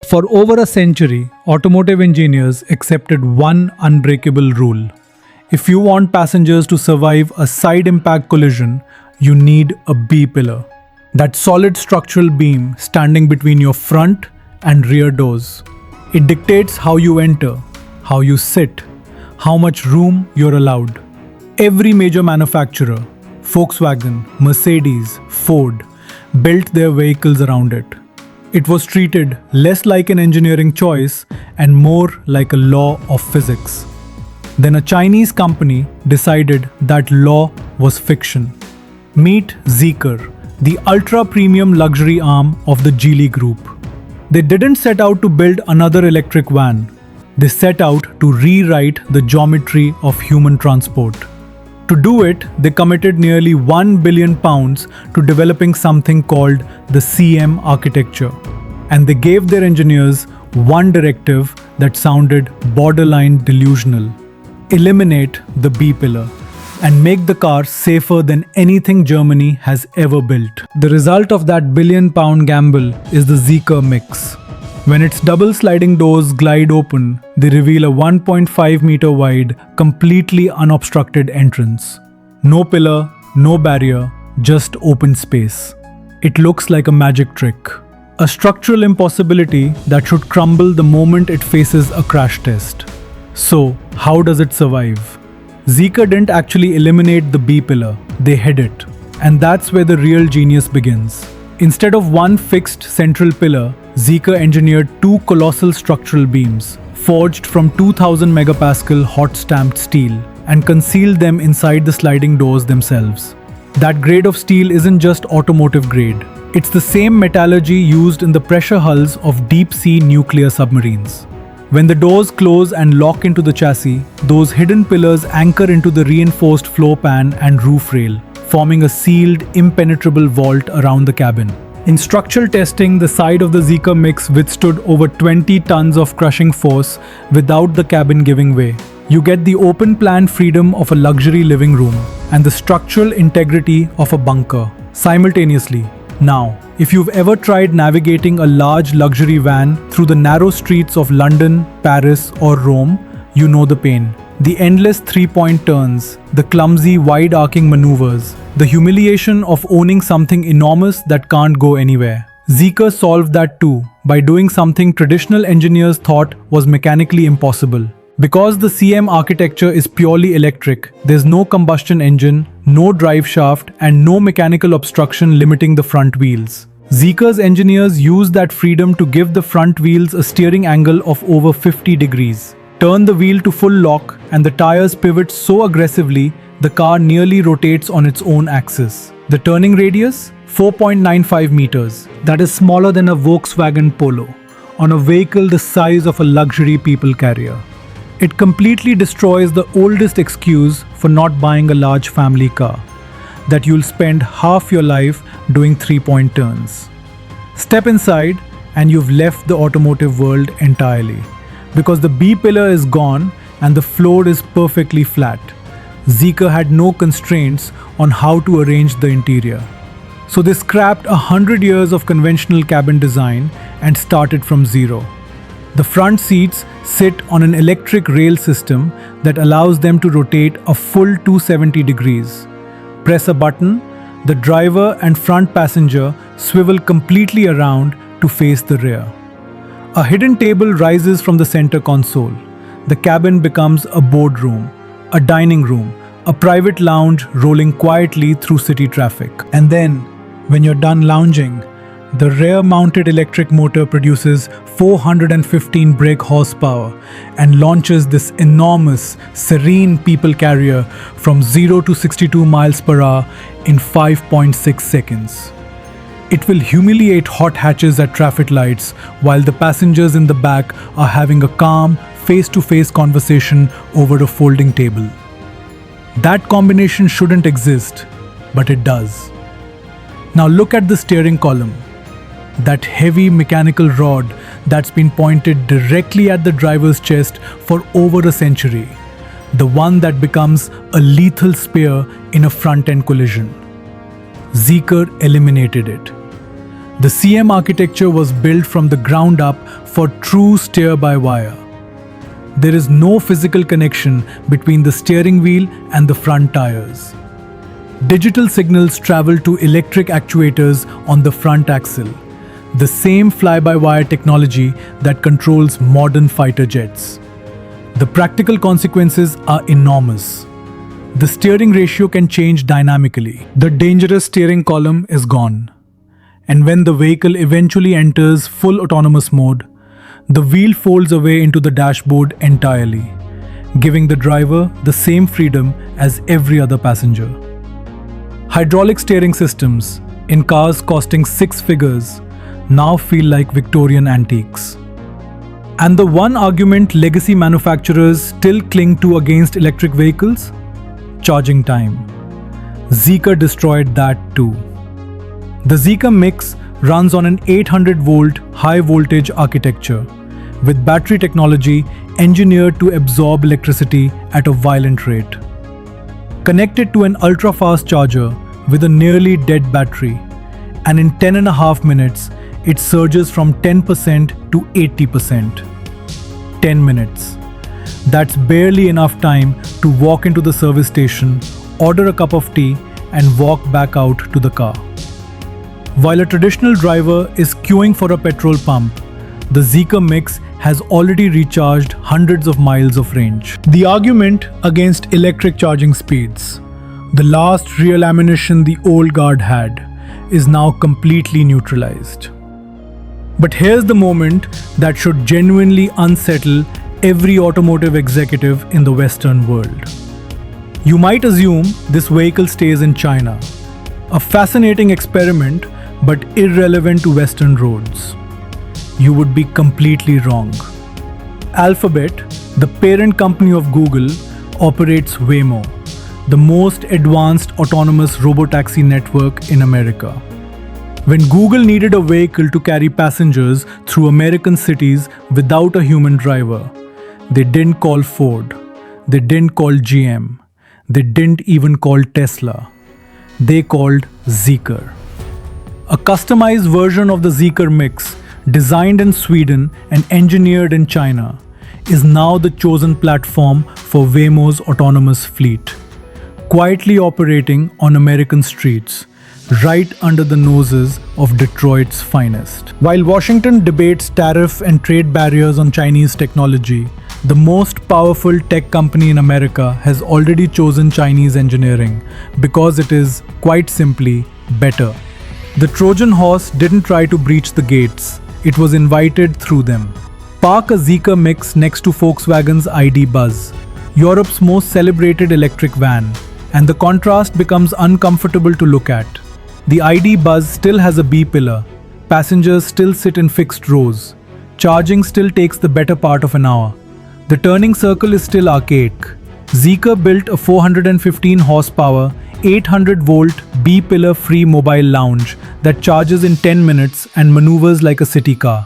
For over a century, automotive engineers accepted one unbreakable rule. If you want passengers to survive a side impact collision, you need a B pillar. That solid structural beam standing between your front and rear doors. It dictates how you enter, how you sit, how much room you're allowed. Every major manufacturer, Volkswagen, Mercedes, Ford, built their vehicles around it. It was treated less like an engineering choice and more like a law of physics. Then a Chinese company decided that law was fiction. Meet Zeekr, the ultra-premium luxury arm of the Geely Group. They didn't set out to build another electric van. They set out to rewrite the geometry of human transport. To do it, they committed nearly £1 billion to developing something called the CM architecture. And they gave their engineers one directive that sounded borderline delusional. Eliminate the B pillar and make the car safer than anything Germany has ever built. The result of that £1 billion gamble is the Zeekr Mix. When its double sliding doors glide open, they reveal a 1.5 meter wide, completely unobstructed entrance. No pillar, no barrier, just open space. It looks like a magic trick. A structural impossibility that should crumble the moment it faces a crash test. So, how does it survive? Zeekr didn't actually eliminate the B pillar, they hid it. And that's where the real genius begins. Instead of one fixed central pillar, Zeekr engineered two colossal structural beams, forged from 2000 megapascal hot-stamped steel, and concealed them inside the sliding doors themselves. That grade of steel isn't just automotive grade. It's the same metallurgy used in the pressure hulls of deep-sea nuclear submarines. When the doors close and lock into the chassis, those hidden pillars anchor into the reinforced floor pan and roof rail, forming a sealed, impenetrable vault around the cabin. In structural testing, the side of the Zeekr Mix withstood over 20 tons of crushing force without the cabin giving way. You get the open-plan freedom of a luxury living room and the structural integrity of a bunker simultaneously. Now, if you've ever tried navigating a large luxury van through the narrow streets of London, Paris, or Rome, you know the pain. The endless three-point turns, the clumsy wide-arcing maneuvers, the humiliation of owning something enormous that can't go anywhere. Zeekr solved that too, by doing something traditional engineers thought was mechanically impossible. Because the CM architecture is purely electric, there's no combustion engine, no drive shaft, and no mechanical obstruction limiting the front wheels. Zeekr's engineers used that freedom to give the front wheels a steering angle of over 50 degrees. Turn the wheel to full lock and the tires pivot so aggressively, the car nearly rotates on its own axis. The turning radius? 4.95 meters. That is smaller than a Volkswagen Polo, on a vehicle the size of a luxury people carrier. It completely destroys the oldest excuse for not buying a large family car, that you'll spend half your life doing three-point turns. Step inside and you've left the automotive world entirely. Because the B pillar is gone and the floor is perfectly flat. Zeekr had no constraints on how to arrange the interior. So they scrapped 100 years of conventional cabin design and started from zero. The front seats sit on an electric rail system that allows them to rotate a full 270 degrees. Press a button, the driver and front passenger swivel completely around to face the rear. A hidden table rises from the center console. The cabin becomes a boardroom, a dining room, a private lounge rolling quietly through city traffic. And then, when you're done lounging, the rear-mounted electric motor produces 415 brake horsepower and launches this enormous, serene people carrier from 0 to 62 miles per hour in 5.6 seconds. It will humiliate hot hatches at traffic lights while the passengers in the back are having a calm, face-to-face conversation over a folding table. That combination shouldn't exist, but it does. Now look at the steering column. That heavy mechanical rod that's been pointed directly at the driver's chest for over a century. The one that becomes a lethal spear in a front-end collision. Zeekr eliminated it. The CM architecture was built from the ground up for true steer-by-wire. There is no physical connection between the steering wheel and the front tires. Digital signals travel to electric actuators on the front axle, the same fly-by-wire technology that controls modern fighter jets. The practical consequences are enormous. The steering ratio can change dynamically. The dangerous steering column is gone. And when the vehicle eventually enters full autonomous mode, the wheel folds away into the dashboard entirely, giving the driver the same freedom as every other passenger. Hydraulic steering systems, in cars costing six figures, now feel like Victorian antiques. And the one argument legacy manufacturers still cling to against electric vehicles? Charging time. Zeekr destroyed that too. The Zeekr Mix runs on an 800-volt high-voltage architecture, with battery technology engineered to absorb electricity at a violent rate. Connected to an ultra-fast charger with a nearly dead battery, and in 10.5 minutes, it surges from 10% to 80%. 10 minutes. That's barely enough time to walk into the service station, order a cup of tea, and walk back out to the car. While a traditional driver is queuing for a petrol pump, the Zeekr Mix has already recharged hundreds of miles of range. The argument against electric charging speeds, the last real ammunition the old guard had, is now completely neutralized. But here's the moment that should genuinely unsettle every automotive executive in the Western world. You might assume this vehicle stays in China, a fascinating experiment but irrelevant to Western roads. You would be completely wrong. Alphabet, the parent company of Google, operates Waymo, the most advanced autonomous robotaxi network in America. When Google needed a vehicle to carry passengers through American cities without a human driver, they didn't call Ford, they didn't call GM, they didn't even call Tesla. They called Zeekr. A customized version of the Zeekr Mix, designed in Sweden and engineered in China, is now the chosen platform for Waymo's autonomous fleet, quietly operating on American streets, right under the noses of Detroit's finest. While Washington debates tariff and trade barriers on Chinese technology, the most powerful tech company in America has already chosen Chinese engineering because it is, quite simply, better. The Trojan horse didn't try to breach the gates, it was invited through them. Park a Zeekr Mix next to Volkswagen's ID Buzz, Europe's most celebrated electric van, and the contrast becomes uncomfortable to look at. The ID Buzz still has a B-pillar, passengers still sit in fixed rows, charging still takes the better part of an hour. The turning circle is still archaic. Zeekr built a 415 horsepower, 800-volt B-pillar free mobile lounge that charges in 10 minutes and maneuvers like a city car.